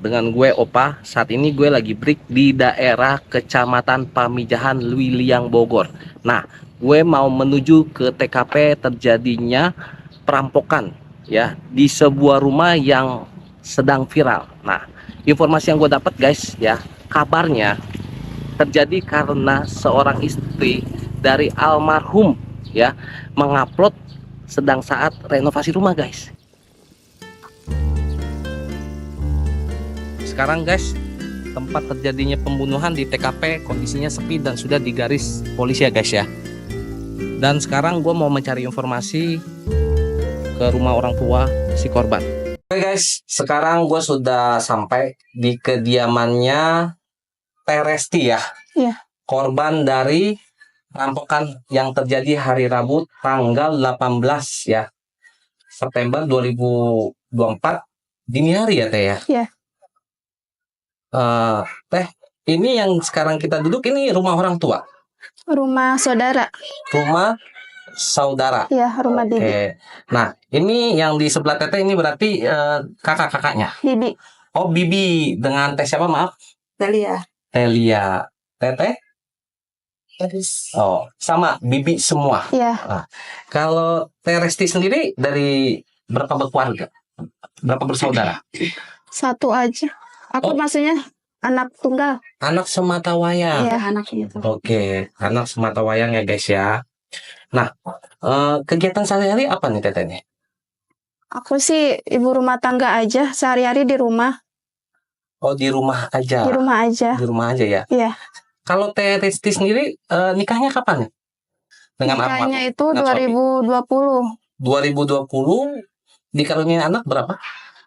dengan gue Opa. Saat ini gue lagi break di daerah Kecamatan Pamijahan, Luiliang, Bogor. Nah, gue mau menuju ke TKP terjadinya perampokan ya di sebuah rumah yang sedang viral. Nah, informasi yang gue dapat guys ya, kabarnya terjadi karena seorang istri dari almarhum ya mengupload sedang saat renovasi rumah guys. Sekarang guys, tempat terjadinya pembunuhan di TKP kondisinya sepi dan sudah digaris polisi ya guys ya. Dan sekarang gue mau mencari informasi ke rumah orang tua si korban. Oke guys, sekarang gue sudah sampai di kediamannya Teresti ya. Iya. Korban dari perampokan yang terjadi hari Rabu tanggal 18 ya September 2024 dini hari ya Teh ya. Iya. Teh, ini yang sekarang kita duduk ini rumah orang tua. Rumah saudara. Rumah saudara. Iya, rumah Bibi. Oke. Nah, ini yang di sebelah Teteh ini berarti kakak-kakaknya. Bibi. Oh, Bibi dengan Teh siapa maaf? Telia. Telia. Teteh? Terus. Oh, sama Bibi semua. Iya. Nah, kalau Teh Resti sendiri dari berapa berkeluarga? Berapa bersaudara? Satu aja. Aku maksudnya anak tunggal. Anak semata wayang. Iya, anaknya itu. Oke, anak semata wayang ya guys ya. Nah, kegiatan sehari-hari apa nih Teteh nih? Aku sih ibu rumah tangga aja, sehari-hari di rumah. Oh, di rumah aja. Di rumah aja. Di rumah aja ya. Iya. Kalau Teh Resti sendiri nikahnya kapan nih? Dengan Nikahnya apa? itu 2020. 2020 dikaruniai anak berapa?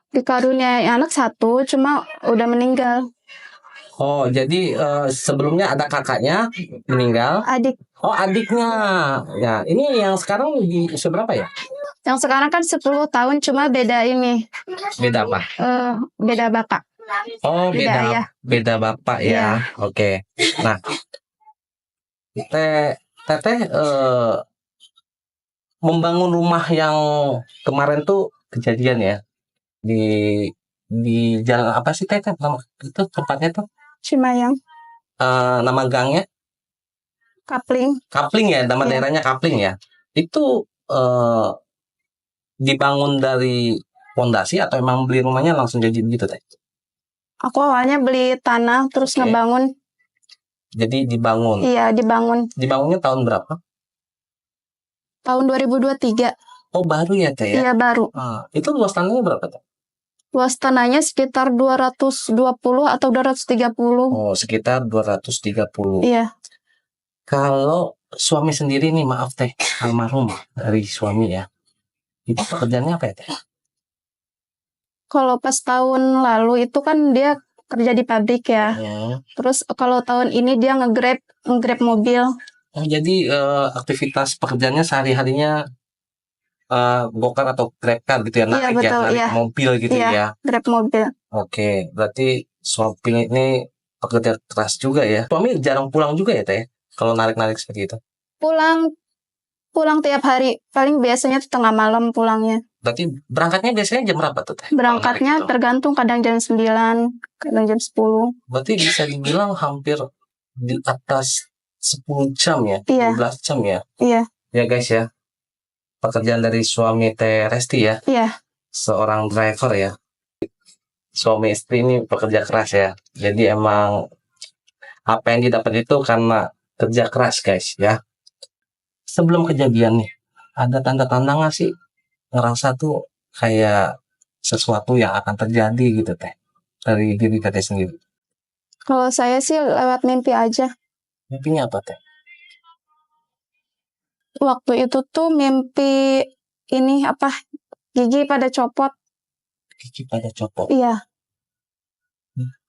Dikaruniai anak satu, cuma udah meninggal. Oh, jadi sebelumnya ada kakaknya meninggal. Adik. Oh, adiknya. Ya, ini yang sekarang di usia berapa ya? Yang sekarang kan 10 tahun, cuma beda ini. Beda apa? Beda bapak. Oh, Beda ayah. beda bapak ya. Iya. Oke. Nah, Teteh membangun rumah yang kemarin tuh kejadian ya di jalan apa sih Teteh? Nama itu tempatnya tuh? Cimayang. Nama gangnya? Kapling. Kapling ya, nama Iya. daerahnya Kapling ya. Itu dibangun dari fondasi atau emang beli rumahnya langsung jadi gitu Teh? Aku awalnya beli tanah terus Oke. ngebangun. Jadi dibangun. Iya, dibangun. Dibangunnya tahun berapa? Tahun 2023. Oh, baru ya Teh ya? Iya, baru. Itu luas tanahnya berapa Teh? Luas tanahnya sekitar 220 atau 230. Oh, sekitar 230. Iya. Kalau suami sendiri nih, maaf Teh, almarhum dari suami ya. Itu pekerjaannya apa ya Teh? Kalau pas tahun lalu itu kan dia kerja di pabrik ya. Ya. Terus kalau tahun ini dia nge-grab mobil. Oh, jadi aktivitas pekerjaannya sehari-harinya bokar atau grab car gitu ya, Iya, narik betul, ya, narik iya. mobil gitu Iya, ya. grab mobil. Oke, berarti suami ini pekerja keras juga ya. Suami jarang pulang juga ya Teh, kalau narik-narik seperti itu. Pulang tiap hari. Paling biasanya tengah malam pulangnya. Berarti berangkatnya biasanya jam berapa tuh Teh? Berangkatnya tergantung, kadang jam 9, kadang jam 10. Berarti bisa dibilang hampir di atas 10 jam ya, Iya. 12 jam ya. Iya. Ya guys ya, pekerjaan dari suami Teh Resti ya, Iya. seorang driver ya. Suami istri ini pekerja keras ya. Jadi emang apa yang didapat itu karena kerja keras guys ya. Sebelum kejadian nih, ada tanda-tanda nggak sih ngerasa tuh kayak sesuatu yang akan terjadi gitu Teh, dari diri Teteh sendiri? Kalau saya sih lewat mimpi aja. Mimpinya apa Teh? Waktu itu tuh mimpi ini apa? Gigi pada copot. Gigi pada copot. Iya.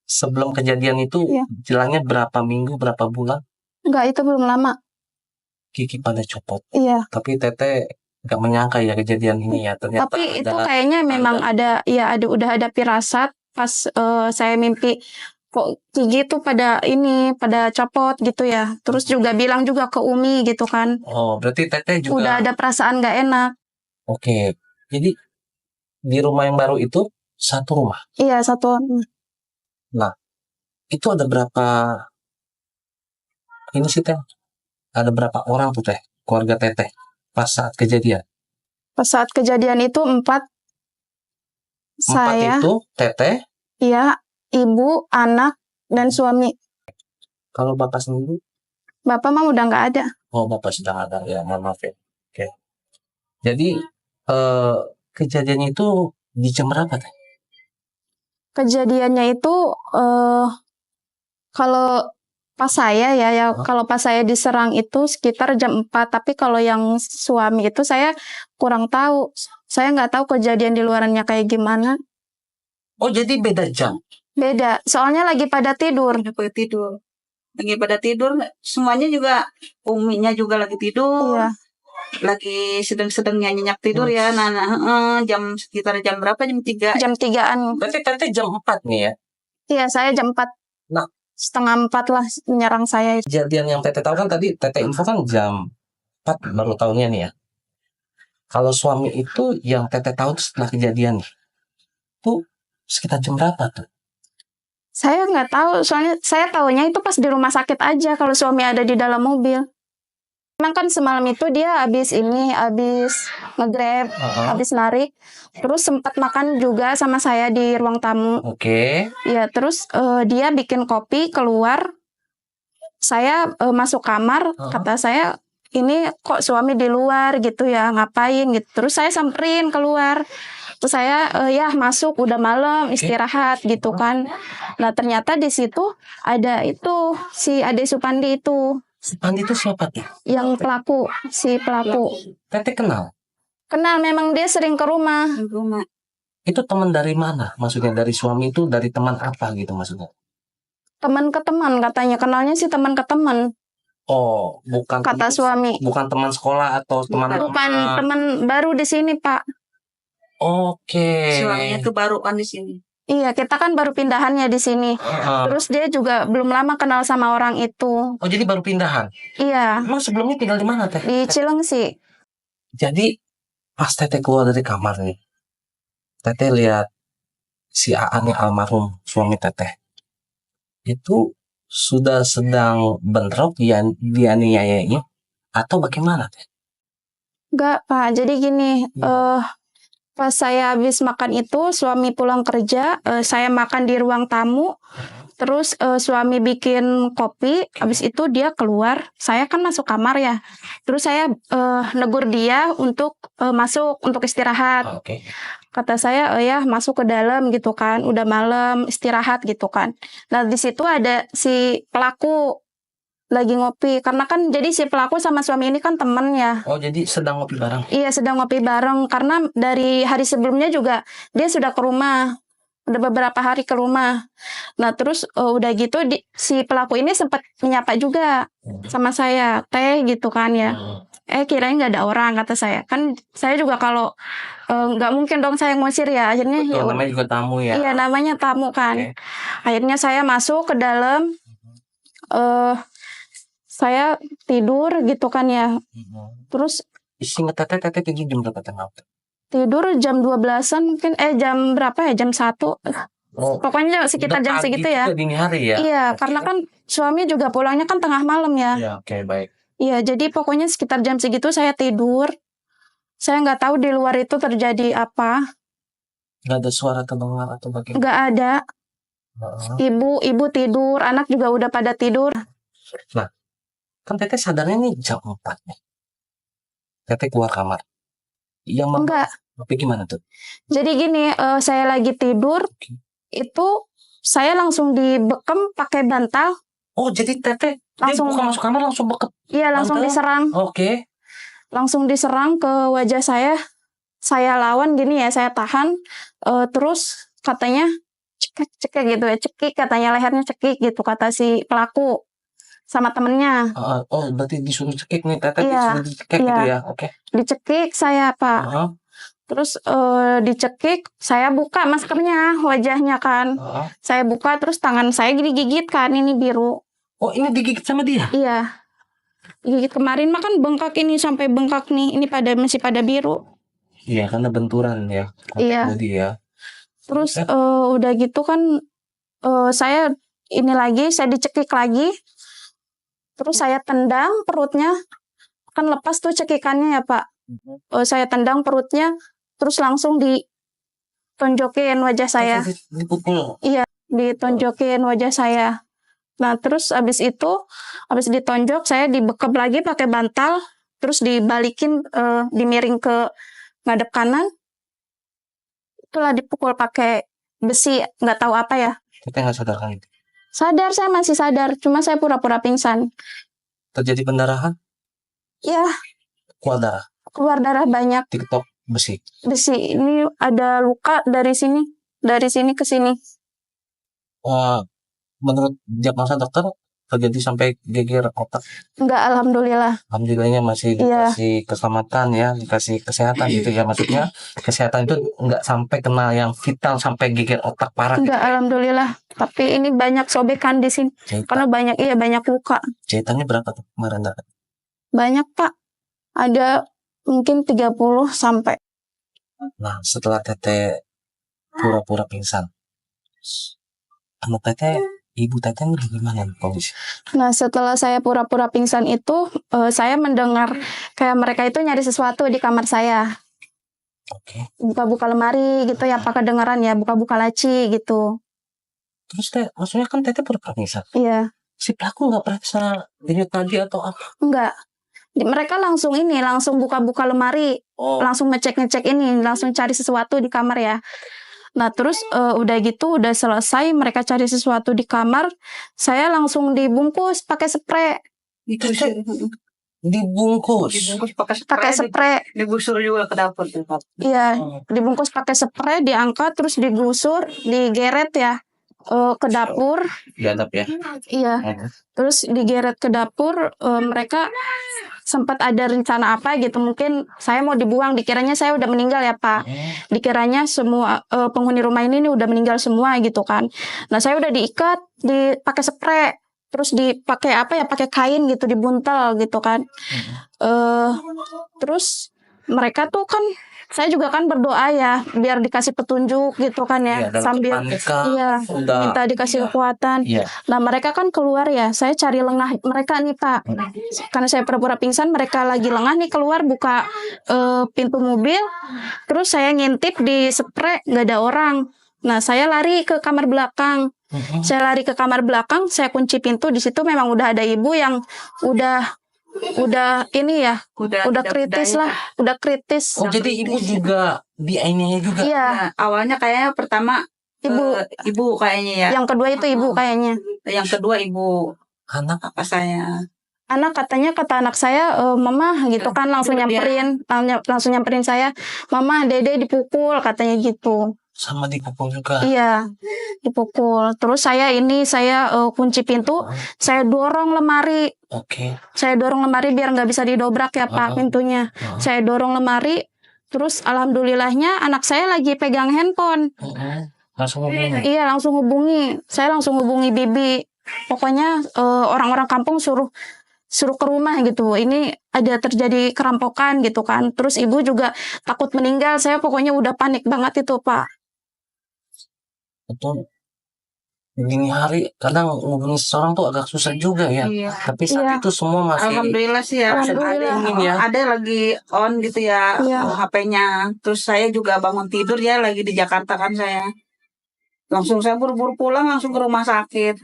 Sebelum kejadian itu Iya. Jalannya berapa minggu, berapa bulan? Enggak, itu belum lama. Gigi pada copot. Iya. Tapi Teteh nggak menyangka ya kejadian ini ya. Ternyata tapi itu kayaknya memang udah ada firasat pas saya mimpi kok gigi tuh pada copot gitu ya. Terus juga bilang juga ke Umi gitu kan. Oh, berarti Teteh juga udah ada perasaan nggak enak. Oke. Jadi di rumah yang baru itu satu rumah. Iya, satu. Nah, itu ada berapa ini sih Teh? Ada berapa orang tuh Teh? Keluarga Teteh pas saat kejadian? Pas saat kejadian itu 4, 4 saya, itu Teteh, iya, ibu, anak, dan suami. kalau Bapak sendiri? Bapak mah udah nggak ada. Oh, Bapak sudah ada ya, mohon maaf ya. Oke. Jadi eh kejadiannya itu di jam berapa Teh? Kejadiannya itu kalau pas saya ya Hah? kalau pas saya diserang itu sekitar jam 4, tapi kalau yang suami itu saya kurang tahu. Saya nggak tahu kejadian di luarannya kayak gimana. Oh, jadi beda jam. Beda, soalnya lagi pada tidur. Lagi pada tidur, semuanya juga, uminya juga lagi tidur, Iya, lagi sedang-sedangnya nyenyak tidur ya. Nah, jam sekitar jam berapa? Jam 3. jam 3-an. Berarti Teteh jam 4 nih ya? Iya, saya jam 4. Nah. Setengah 4 lah menyerang saya itu. Kejadian yang Teteh tahu kan tadi, Teteh info kan jam 4 baru tahunya nih ya. Kalau suami itu yang Teteh tahu tuh setelah kejadian nih, tuh sekitar jam berapa tuh? Saya nggak tahu, soalnya saya tahunya itu pas di rumah sakit aja kalau suami ada di dalam mobil. Memang kan semalam itu dia habis nge-grab, habis narik, terus sempat makan juga sama saya di ruang tamu. Oke. Ya, terus dia bikin kopi keluar, saya masuk kamar, kata saya, ini kok suami di luar gitu ya, ngapain gitu. Terus saya samperin keluar. Terus saya ya masuk, udah malam, istirahat gitu kan. Nah, ternyata di situ ada itu si Ade Supandi itu, Supandi itu siapa tuh? yang pelaku, si pelaku. Teteh kenal? Kenal, memang dia sering ke rumah. Itu teman dari mana? Maksudnya dari suami itu dari teman apa gitu maksudnya? Teman ke teman katanya, kenalnya sih teman ke teman, Oh, bukan kata suami. bukan teman sekolah atau teman Bukan teman baru di sini, Pak. Oke. Suaminya tuh baru kan di sini. Iya, kita kan baru pindahannya di sini. Terus dia juga belum lama kenal sama orang itu. Oh, jadi baru pindahan? Iya, Emang sebelumnya tinggal di mana Teh? di Cilengsi. Jadi pas Teteh keluar dari kamar nih, Teteh lihat si Aan nih, almarhum suami Teteh, itu sudah sedang bentrok dianiayanya atau bagaimana Teh? Enggak, Pak. Jadi gini, pas saya habis makan itu, suami pulang kerja, saya makan di ruang tamu, terus suami bikin kopi, habis itu dia keluar, saya kan masuk kamar ya, terus saya negur dia untuk masuk, untuk istirahat. Oke. Kata saya, ya masuk ke dalam gitu kan, udah malam, istirahat gitu kan. Nah, di situ ada si pelaku lagi ngopi, karena kan jadi si pelaku sama suami ini kan temen ya. Oh, jadi sedang ngopi bareng? Iya, sedang ngopi bareng, karena dari hari sebelumnya juga dia sudah ke rumah, udah beberapa hari ke rumah. Nah, terus udah gitu si pelaku ini sempat menyapa juga sama saya, Teh gitu kan ya. Kirain nggak ada orang, kata saya. Kan saya juga kalau nggak mungkin dong saya ngusir ya. Akhirnya ya Betul, namanya juga tamu ya. iya, namanya tamu kan. Oke. Akhirnya saya masuk ke dalam, saya tidur gitu kan ya. Terus Seingat Teteh tidur jam berapa Teh? tidur jam 12-an mungkin, jam berapa ya? Jam 1. Oh, Pokoknya sekitar udah jam pagi segitu juga, ya. dini hari ya? Iya, karena kan suami juga pulangnya kan tengah malam ya. Ya, oke, baik. Iya, jadi pokoknya sekitar jam segitu saya tidur. Saya nggak tahu di luar itu terjadi apa. Nggak ada suara terdengar atau bagaimana? Nggak ada. Ibu tidur, anak juga udah pada tidur. Nah, kan Teteh sadarnya nih jam 4 nih. Teteh keluar kamar. Yang Enggak. Tapi gimana tuh? Jadi gini, saya lagi tidur, itu saya langsung dibekam pakai bantal. Oh, jadi Teteh Langsung dia bukan masuk kamar langsung beket? Iya, langsung Bantal? diserang. Oke. Langsung diserang ke wajah saya. Saya lawan gini ya, saya tahan. Terus katanya cekik gitu ya, cekik katanya, lehernya cekik gitu kata si pelaku sama temennya. Oh, berarti disuruh cekik nih Teteh, Iya, disuruh dicekik gitu ya? Oke. Dicekik saya, Pak. Terus dicekik, saya buka maskernya, wajahnya kan. Saya buka, terus tangan saya digigit kan, ini biru. Oh, ini digigit sama dia? Iya. Gigit kemarin mah kan bengkak ini, sampai bengkak nih. Ini masih pada biru. Iya, karena benturan ya. Iya. Body ya. Terus udah gitu kan saya ini lagi, saya dicekik lagi, terus saya tendang perutnya, kan lepas tuh cekikannya ya Pak. Saya tendang perutnya, terus langsung ditonjokin wajah saya. Dipukul. Iya, ditonjokin wajah saya. Nah, terus abis ditonjok, saya dibekap lagi pakai bantal, terus dibalikin, dimiring ke ngadep kanan. Itulah dipukul pakai besi, nggak tahu apa ya. Kita nggak sadar kan? Sadar, saya masih sadar, cuma saya pura-pura pingsan. Terjadi pendarahan, Ya, keluar darah, keluar darah banyak. TikTok besi. Besi, ini ada luka dari sini ke sini. Menurut diagnosa dokter terjadi sampai geger otak. Enggak, alhamdulillah. Alhamdulillahnya masih Iya. dikasih keselamatan ya, dikasih kesehatan gitu ya. Maksudnya kesehatan itu nggak sampai kena yang vital sampai geger otak parah. Enggak, alhamdulillah. Tapi ini banyak sobekan di sini. Karena banyak luka. Jahitannya berapa tuh kemarin? Banyak Pak. Ada mungkin 30 sampai. Nah, setelah Teteh pura-pura pingsan, anak Teteh, ibu Teteh ini gimana kondisi? Nah, setelah saya pura-pura pingsan itu, saya mendengar kayak mereka itu nyari sesuatu di kamar saya. Oke. Buka-buka lemari gitu ya, apa kedengaran ya, buka-buka laci gitu. Terus maksudnya kan Teteh pura-pura pingsan. Iya. Si pelaku nggak periksa denyut nadi atau apa? Enggak. Mereka langsung buka-buka lemari, langsung ngecek ini, langsung cari sesuatu di kamar ya. Nah, terus udah gitu, udah selesai mereka cari sesuatu di kamar, saya langsung dibungkus pakai spray. Dibungkus Pakai spray. Digusur juga ke dapur tuh. Iya, dibungkus pakai spray, diangkat terus digusur, digeret ya ke dapur. diadap ya. Iya. Terus digeret ke dapur, mereka sempat ada rencana apa gitu, mungkin saya mau dibuang, dikiranya saya udah meninggal ya Pak. Dikiranya semua penghuni rumah ini udah meninggal semua gitu kan. Nah, saya udah diikat, dipakai spray, terus dipakai pakai kain gitu, dibuntel gitu kan. Terus mereka tuh kan, saya juga kan berdoa ya biar dikasih petunjuk gitu kan ya, sambil minta dikasih kekuatan. Nah, mereka kan keluar ya, saya cari lengah mereka nih Pak, karena saya pura-pura pingsan, mereka lagi lengah nih, keluar buka pintu mobil, terus saya ngintip di spray nggak ada orang. Nah, saya lari ke kamar belakang. Saya lari ke kamar belakang, saya kunci pintu. Di situ memang udah ada ibu yang udah ini ya, udah kritis lah, udah kritis. Oh, jadi ibu juga dianiaya juga? Iya. Nah, awalnya kayaknya pertama ibu kayaknya ya. Yang kedua itu ibu kayaknya. Yang kedua ibu. Anak apa saya? Kata anak saya, mama gitu kan, langsung nyamperin saya, mama, dede dipukul katanya gitu. Sama dipukul juga? Iya, dipukul. Terus saya kunci pintu, saya dorong lemari. Saya dorong lemari biar nggak bisa didobrak ya Pak pintunya. Saya dorong lemari, terus alhamdulillahnya anak saya lagi pegang handphone. Langsung hubungi? Iya, langsung hubungi. Saya langsung hubungi bibi. Pokoknya orang-orang kampung suruh ke rumah gitu. Ini ada terjadi kerampokan gitu kan. Terus ibu juga takut meninggal. Saya pokoknya udah panik banget itu Pak. Betul. Dini hari kadang ngubungin seseorang tuh agak susah juga ya. Iya. Tapi saat itu semua masih. Alhamdulillah sih ya. Ada lagi on gitu ya, HP-nya. Terus saya juga bangun tidur ya, lagi di Jakarta kan saya. Langsung saya buru-buru pulang langsung ke rumah sakit.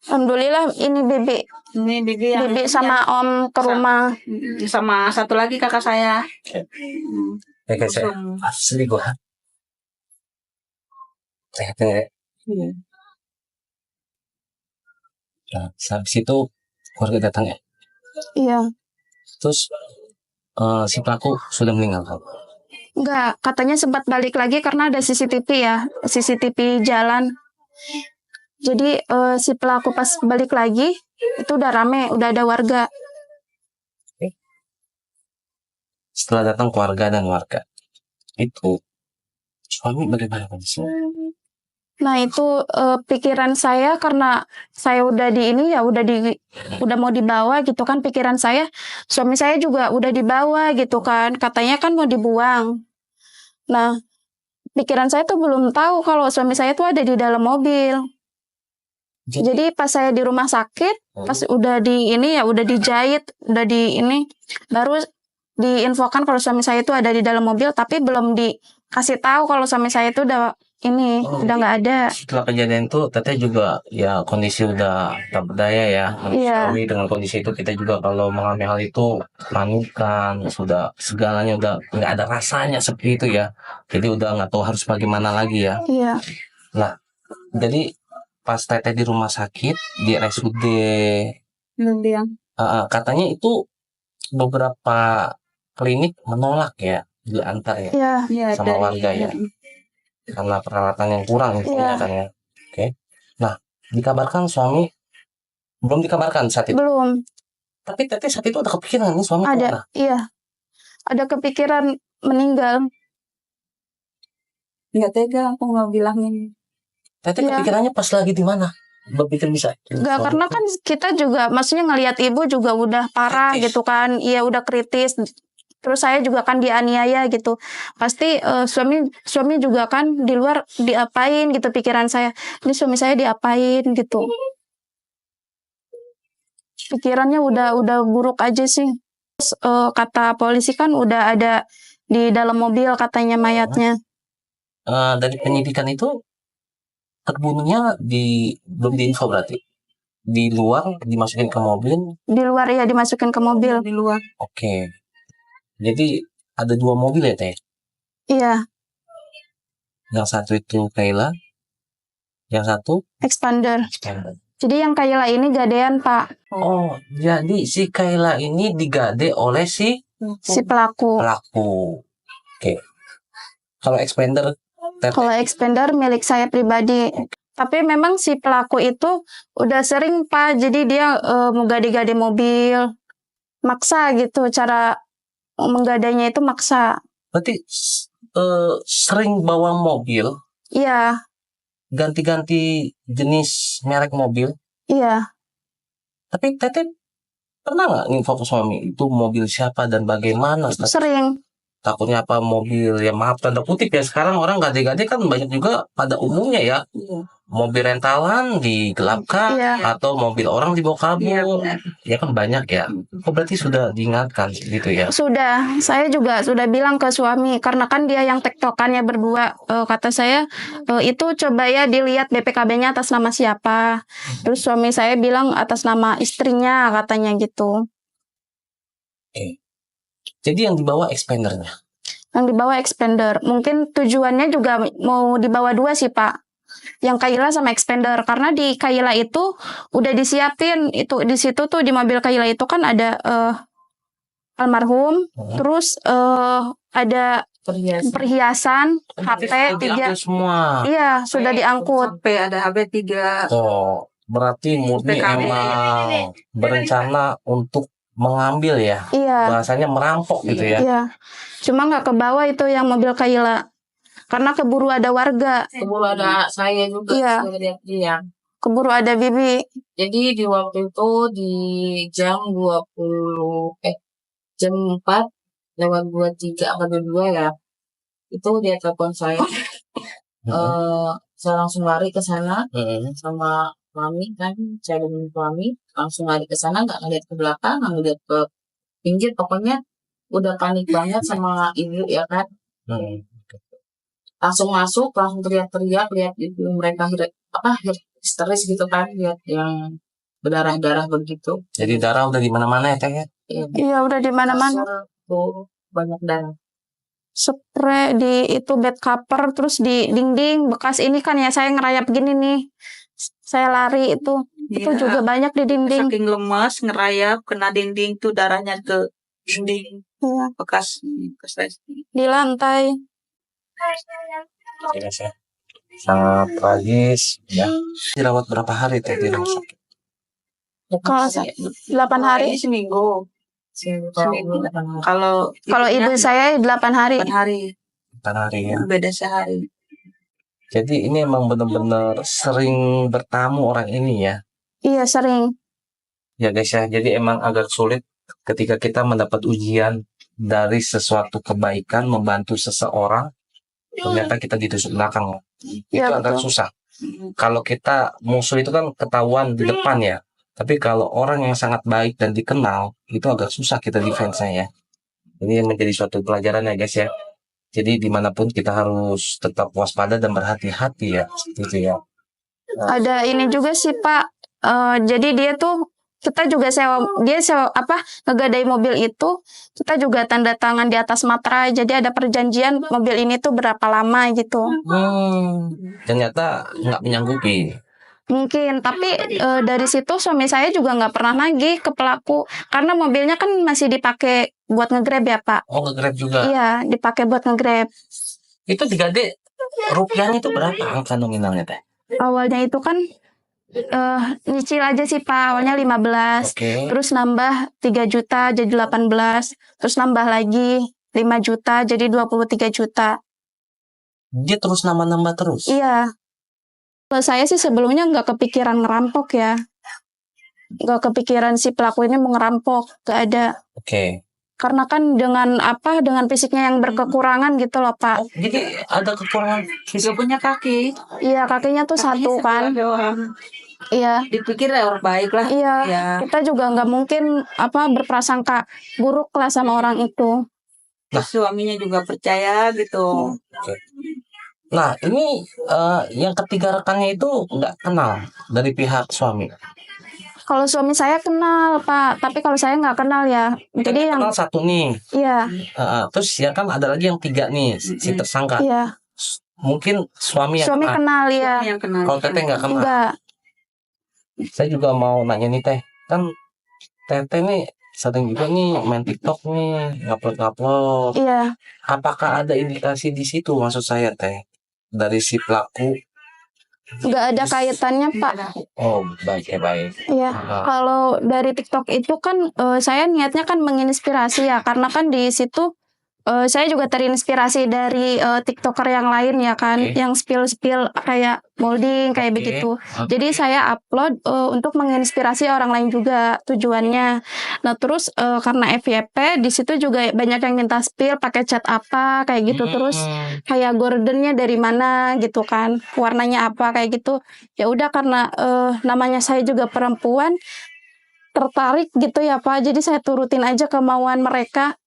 Alhamdulillah ini bibi sama om ke rumah. Sama satu lagi kakak saya. Kakak saya asli gua. Nah, habis itu keluarga datang ya? Iya. Terus si pelaku sudah meninggal kan? Enggak, katanya sempat balik lagi karena ada CCTV ya, CCTV jalan. Jadi si pelaku pas balik lagi itu udah rame, udah ada warga. Setelah datang keluarga dan warga, itu suami bagaimana kondisinya? Nah, itu pikiran saya, karena saya udah udah mau dibawa gitu kan, pikiran saya, suami saya juga udah dibawa gitu kan, katanya kan mau dibuang. Nah, pikiran saya tuh belum tahu kalau suami saya tuh ada di dalam mobil. Jadi pas saya di rumah sakit, pas udah di ini ya, udah dijahit, udah di ini, baru diinfokan kalau suami saya itu ada di dalam mobil, tapi belum dikasih tahu kalau suami saya itu udah ini, udah nggak ada. Setelah kejadian itu, Teteh juga ya kondisi udah tak berdaya ya. Manusiawi dengan kondisi itu kita juga kalau mengalami hal itu panikan, sudah segalanya udah nggak ada rasanya seperti itu ya. Jadi udah nggak tahu harus bagaimana lagi ya. Iya. Nah, jadi pas Teteh di rumah sakit di RSUD, katanya itu beberapa klinik menolak ya diantar ya sama warga ya. Karena peralatan yang kurang misalnya kan ya. Oke. Nah, dikabarkan suami belum dikabarkan saat itu. Belum. Tapi Teteh saat itu ada kepikiran nih suami Ada, kemana? iya. Ada kepikiran meninggal. Nggak tega aku nggak bilangin. Teteh kepikirannya pas lagi di mana? Berpikir bisa. Enggak, karena kan kita juga maksudnya ngelihat ibu juga udah parah kritis. Gitu kan. Iya, udah kritis. Terus saya juga kan dianiaya gitu. Pasti suami juga kan di luar diapain gitu pikiran saya. Ini suami saya diapain gitu. Pikirannya udah buruk aja sih. Terus, kata polisi kan udah ada di dalam mobil katanya mayatnya. Dari penyidikan itu terbunuhnya belum diinfo berarti? Di luar dimasukin ke mobil? Di luar ya dimasukin ke mobil. Di luar. Oke. Jadi ada 2 mobil ya Teh? Iya. Yang satu itu Kayla, yang satu? Expander. Jadi yang Kayla ini gadean Pak. Oh, jadi si Kayla ini digade oleh si pelaku. Oke. Kalau Expander? Kalau Expander milik saya pribadi. Tapi memang si pelaku itu udah sering Pak. Jadi dia menggade-gade mobil. Maksa gitu. Cara menggadainya itu maksa. Berarti sering bawa mobil? Iya. Ganti-ganti jenis merek mobil? Iya. Tapi Teteh pernah nggak info ke suami itu mobil siapa dan bagaimana? Sering. Takutnya apa mobil ya, maaf tanda kutip ya, sekarang orang gade-gade kan banyak juga pada umumnya ya. Mobil rentalan digelapkan atau mobil orang dibawa kabur. Ya kan banyak ya. Oh berarti sudah diingatkan gitu ya? Sudah, saya juga sudah bilang ke suami karena kan dia yang tektokannya berdua. Kata saya itu coba ya dilihat BPKB-nya atas nama siapa. Terus suami saya bilang atas nama istrinya katanya gitu. Oke. Jadi yang dibawa Expandernya? Yang dibawa Expander. Mungkin tujuannya juga mau dibawa 2 sih Pak. Yang Kayla sama Expander. Karena di Kayla itu udah disiapin. Itu di situ tuh di mobil Kayla itu kan ada almarhum. Terus ada perhiasan HP 3. Semua. Iya, sudah diangkut. Sampai ada HP 3. Oh, berarti murni emang berencana untuk mengambil ya, bahasanya merampok gitu ya. Iya, cuma nggak ke bawah itu yang mobil Kayla, karena keburu ada warga. Keburu ada saya juga. Iya. Keburu ada Bibi. Jadi di waktu itu di jam 4:23 atau 22 ya, itu dia telepon saya. Saya langsung lari ke sana sama Mami kan, saya dengan suami langsung lari ke sana, nggak ngeliat ke belakang, nggak ngeliat ke pinggir, pokoknya udah panik banget sama ibu ya kan. Langsung masuk, langsung teriak-teriak, lihat ibu mereka histeris gitu kan, lihat yang berdarah-darah begitu. Jadi darah udah di mana-mana ya Teh ya? Iya udah di mana-mana. Tuh banyak darah. Spray di itu bed cover, terus di dinding bekas ini kan ya, saya ngerayap gini nih. Saya lari itu juga banyak di dinding. Saking lemas ngerayap kena dinding tuh darahnya ke dinding. Bekas di lantai. Sangat tragis ya. Dirawat berapa hari Teh di rumah sakit? Kalau 8 hari. Seminggu. Kalau ibu saya 8 hari. 8 hari. 8 hari ya. Beda sehari. Jadi ini emang benar-benar sering bertamu orang ini ya? Iya sering. Ya guys ya, jadi emang agak sulit ketika kita mendapat ujian dari sesuatu kebaikan membantu seseorang, ternyata kita ditusuk belakang. Itu agak susah. Kalau kita musuh itu kan ketahuan di depan ya. Tapi kalau orang yang sangat baik dan dikenal, itu agak susah kita defense-nya ya. Ini menjadi suatu pelajaran ya guys ya. Jadi dimanapun kita harus tetap waspada dan berhati-hati ya, gitu ya. Ada ini juga sih Pak. Jadi dia tuh kita juga sewa apa ngegadai mobil itu kita juga tanda tangan di atas materai. Jadi ada perjanjian mobil ini tuh berapa lama gitu. Ternyata nggak menyanggupi. Mungkin, tapi dari situ suami saya juga nggak pernah nagih ke pelaku karena mobilnya kan masih dipakai buat nge-Grab ya Pak. Oh, nge-Grab juga. Iya, dipakai buat nge-Grab. Itu digade rupiahnya itu berapa angka nominalnya teh? Awalnya itu kan nyicil aja sih Pak, awalnya 15. Terus nambah 3 juta jadi 18. Terus nambah lagi 5 juta jadi 23 juta. Dia terus nambah-nambah terus? Iya. Kalau saya sih sebelumnya nggak kepikiran ngerampok ya. Nggak kepikiran si pelaku ini mau ngerampok, nggak ada. Karena kan dengan fisiknya yang berkekurangan gitu loh Pak. Oh, jadi ada kekurangan Dia punya kaki. Iya, kakinya tuh satu kan. Iya. Dipikir orang baik lah. Iya. Ya. Kita juga nggak mungkin berprasangka buruk lah sama orang itu. Suaminya juga percaya gitu. Nah, ini yang ketiga rekannya itu nggak kenal dari pihak suami. Kalau suami saya kenal Pak, tapi kalau saya nggak kenal ya. Jadi yang kenal satu nih. Iya. Terus ya kan ada lagi yang 3 nih si tersangka. Iya. Mungkin suami kenal ya. Kalau Teteh nggak kenal. Enggak. Saya juga mau nanya nih Teh, kan Teteh nih sering juga nih main TikTok nih, ngupload. Iya. Apakah ada indikasi di situ maksud saya Teh dari si pelaku? Nggak ada kaitannya Pak. Oh baik. Iya. Kalau dari TikTok itu kan saya niatnya kan menginspirasi ya, karena kan di situ saya juga terinspirasi dari TikToker yang lain ya kan, yang spill kayak molding kayak begitu. Jadi saya upload untuk menginspirasi orang lain juga tujuannya. Nah terus karena FYP di situ juga banyak yang minta spill pakai cat apa kayak gitu, terus kayak gordennya dari mana gitu kan, warnanya apa kayak gitu. Ya udah karena namanya saya juga perempuan tertarik gitu ya Pak, jadi saya turutin aja kemauan mereka.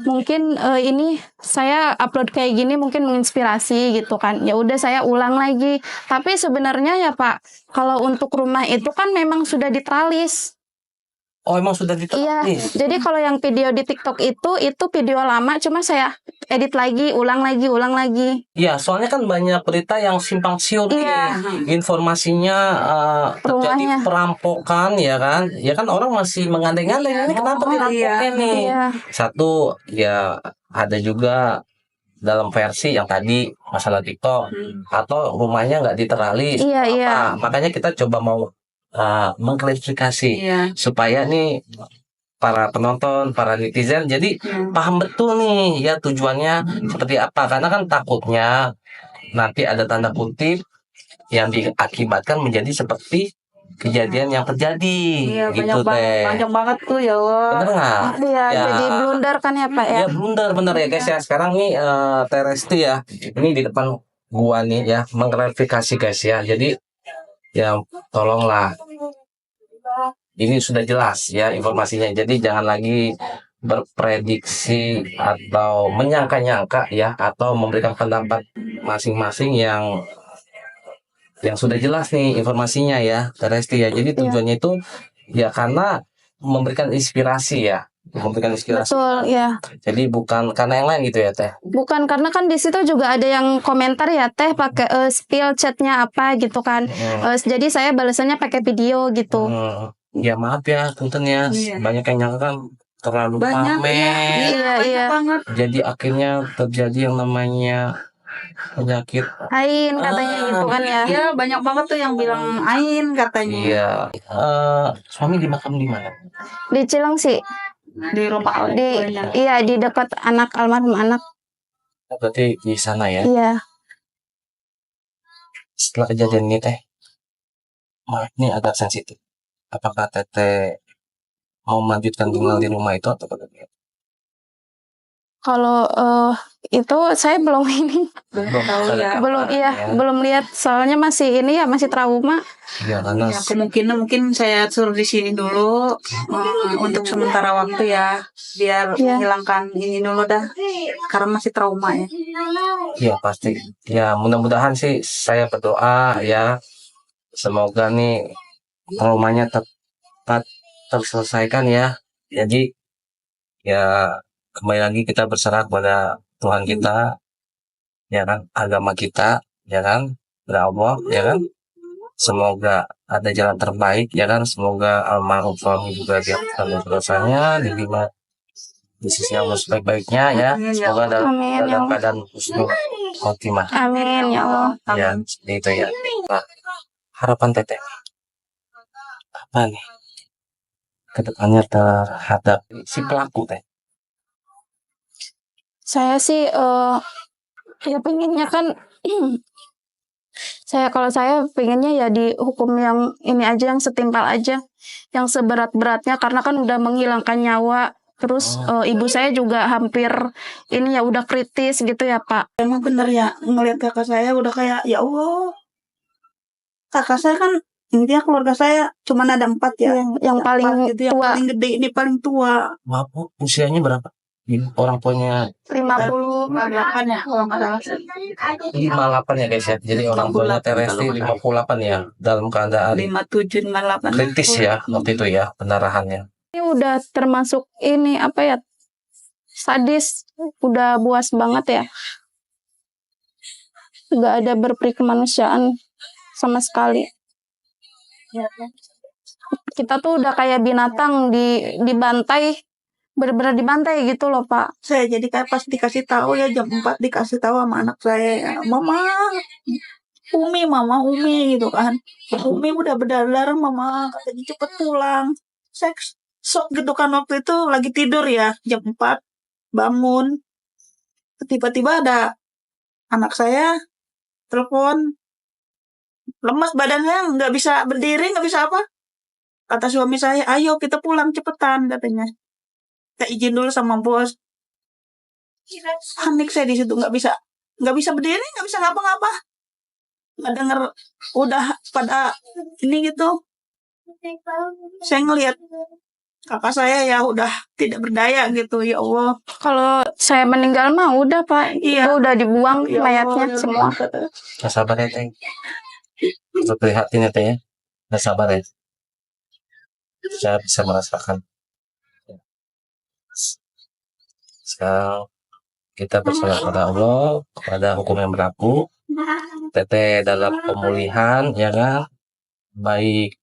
Mungkin ini saya upload kayak gini mungkin menginspirasi gitu kan. Ya udah saya ulang lagi. Tapi sebenarnya ya Pak, kalau untuk rumah itu kan memang sudah ditralis. Oh emang sudah diterapin? Iya, jadi kalau yang video di TikTok itu video lama, cuma saya edit lagi, ulang lagi. Iya, soalnya kan banyak berita yang simpang siur informasinya terjadi perampokan ya kan? Ya kan orang masih mengandeng-andeng ini kenapa dirampoknya nih? Iya. Satu ya ada juga dalam versi yang tadi masalah TikTok atau rumahnya nggak diteralis. Iya. Makanya kita coba mau mengklarifikasi supaya nih para penonton, para netizen jadi paham betul nih ya tujuannya seperti apa, karena kan takutnya nanti ada tanda kutip yang diakibatkan menjadi seperti kejadian yang terjadi gitu Teh. Panjang banget tuh ya Allah. Bener nggak? Iya, jadi blunder kan ya Pak ya. Ya blunder bener ya guys ya. Sekarang nih Teh Resti ya, ini di depan gua nih ya mengklarifikasi guys ya. Jadi ya tolonglah, ini sudah jelas ya informasinya, jadi jangan lagi berprediksi atau menyangka-nyangka ya, atau memberikan pendapat masing-masing yang sudah jelas nih informasinya ya Resti ya. Jadi tujuannya itu ya karena memberikan inspirasi ya, Betul ya. Jadi bukan karena yang lain gitu ya Teh. Bukan, karena kan di situ juga ada yang komentar ya Teh pakai spill chatnya apa gitu kan. Jadi saya balasannya pakai video gitu. Ya maaf ya punten ya, banyak yang nyangka kan terlalu pamer. Iya. Banget. Jadi akhirnya terjadi yang namanya penyakit Ain katanya gitu kan ya. Iya, banyak banget tuh yang bilang Ain katanya. Iya. Suami dimakam di mana? Di Cilengsi. Di rumah di dekat almarhum anak. Berarti di sana ya. Iya. Setelah kejadian ini Teh, maaf ini agak sensitif. Apakah Teteh mau melanjutkan tinggal di rumah itu atau bagaimana? Kalau itu saya belum ini, Belum tahu ada ya. belum kabar, iya, belum lihat soalnya masih ini ya, masih trauma. Ya, karena Ya, kemungkinan mungkin saya suruh di sini dulu untuk sementara waktu ya, biar Iya. menghilangkan ini dulu dah, karena masih trauma ya. ya pasti. Ya mudah-mudahan sih saya berdoa ya, semoga nih traumanya tepat terselesaikan ya. Jadi ya kembali lagi kita berserah kepada Tuhan kita, ya kan, agama kita, ya kan, kepada Allah, ya kan. Semoga ada jalan terbaik, ya kan. Semoga almarhum suami juga diampuni dosanya, diterima di sisi Allah sebaik-baiknya ya. Semoga dalam Amin ya Allah. keadaan husnul khotimah. Amin ya Allah. Ya, seperti itu ya. Nah, harapan Teteh apa nih kedepannya terhadap si pelaku Teh? Saya sih ya pengennya kan kalau saya pengennya ya dihukum yang ini aja, yang setimpal aja, yang seberat-beratnya, karena kan udah menghilangkan nyawa. Terus ibu saya juga hampir ini ya udah kritis gitu ya Pak. Emang bener ya, ngelihat kakak saya udah kayak, ya Allah. Kakak saya kan, intinya keluarga saya cuma ada 4 ya. Yang paling Empat gitu, yang tua. paling gede ini paling tua. Maaf Bu, usianya berapa? Orang tuanya 50. 58 ya, kalau nggak salah. 58 ya guys ya. Jadi orang tuanya Teh Resti 58 ya, dalam keadaan 57, 58. kritis ya waktu itu ya pendarahannya. Ini udah termasuk ini apa ya, sadis, udah buas banget ya. Nggak ada berperi kemanusiaan sama sekali. Kita tuh udah kayak binatang dibantai, bener-bener dibantai gitu loh Pak. Saya jadi kayak pas dikasih tahu ya, jam 4 dikasih tahu sama anak saya, Mama Umi gitu kan. Umi udah berdarah, Mama katanya cepet pulang. Saya shock gitu kan, waktu itu lagi tidur ya, jam 4 bangun. Tiba-tiba ada anak saya telepon, lemas badannya, nggak bisa berdiri, nggak bisa apa. Kata suami saya, ayo kita pulang cepetan katanya. Kita izin dulu sama bos. Panik saya di situ, nggak bisa berdiri, nggak bisa ngapa-ngapa. Nggak denger, udah pada ini gitu. Saya ngelihat kakak saya ya udah tidak berdaya gitu, ya Allah. Kalau saya meninggal mah udah Pak, Iya. itu udah dibuang Ya mayatnya Allah, semua. Nah, sabar ya Teh. Untuk prihatin ya Teh ya. Nah, sabar ya. Saya bisa merasakan. Sekarang kita berserah kepada Allah, kepada hukum yang berlaku. Teteh dalam pemulihan ya kan, baik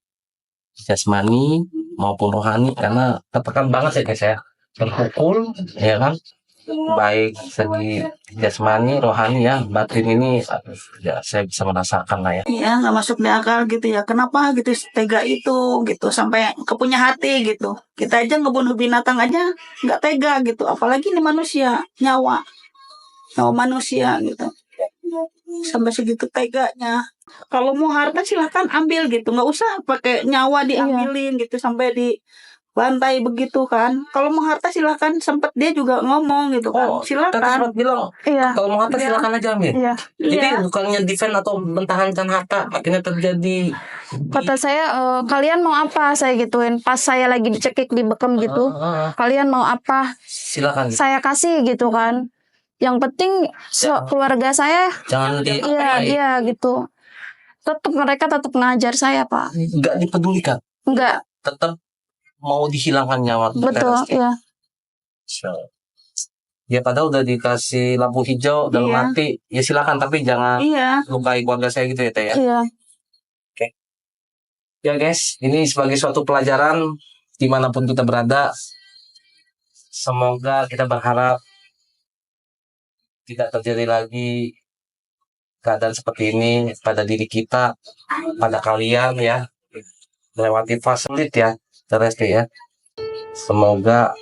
jasmani maupun rohani, karena tertekan banget ya guys ya, terpukul ya kan, baik segi jasmani rohani ya, batin ini aduh, ya saya bisa merasakan lah ya. Iya, nggak masuk di akal gitu ya. Kenapa gitu tega itu gitu, sampai kepunya hati gitu. Kita aja ngebunuh binatang aja nggak tega gitu, apalagi ini manusia, nyawa manusia gitu. Sampai segitu teganya. Kalau mau harta silahkan ambil gitu, nggak usah pakai nyawa diambilin gitu sampai dibantai begitu kan. Kalau mau harta silahkan, sempet dia juga ngomong gitu kan. Teteh Silakan. sempat bilang Iya. kalau mau harta silakan aja ambil. Iya. Jadi Iya. bukannya defend atau mempertahankan harta, akhirnya terjadi. Kata saya, kalian mau apa? Saya gituin. Pas saya lagi dicekik, dibekem gitu. Kalian mau apa? Silakan. Saya kasih gitu kan. Yang penting keluarga saya, Jangan iya gitu. Mereka tetap ngajar saya Pak. nggak dipedulikan. Enggak, Tetap mau dihilangkan nyawa. betul, iya. Ya padahal udah dikasih lampu hijau dalam Iya. hati, ya silakan, tapi jangan Iya. lukai keluarga saya gitu ya Teh ya. Iya. Ya guys, ini sebagai suatu pelajaran dimanapun kita berada. Semoga kita berharap tidak terjadi lagi keadaan seperti ini pada diri kita, pada kalian ya, melewati fase sulit ya, Teresti ya. Semoga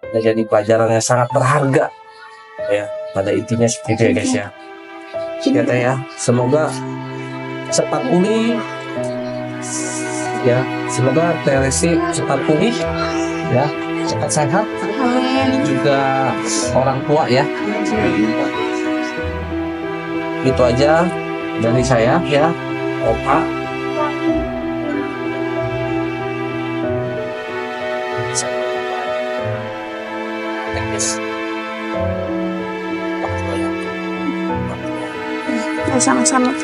menjadi pelajaran yang sangat berharga ya, pada intinya seperti itu ya guys ya. Ya Teh ya, semoga cepat pulih ya, semoga Teresti cepat pulih ya, cepat sehat. Amin. Juga orang tua ya. Itu aja dari saya ya, Opa. Ya, sama-sama.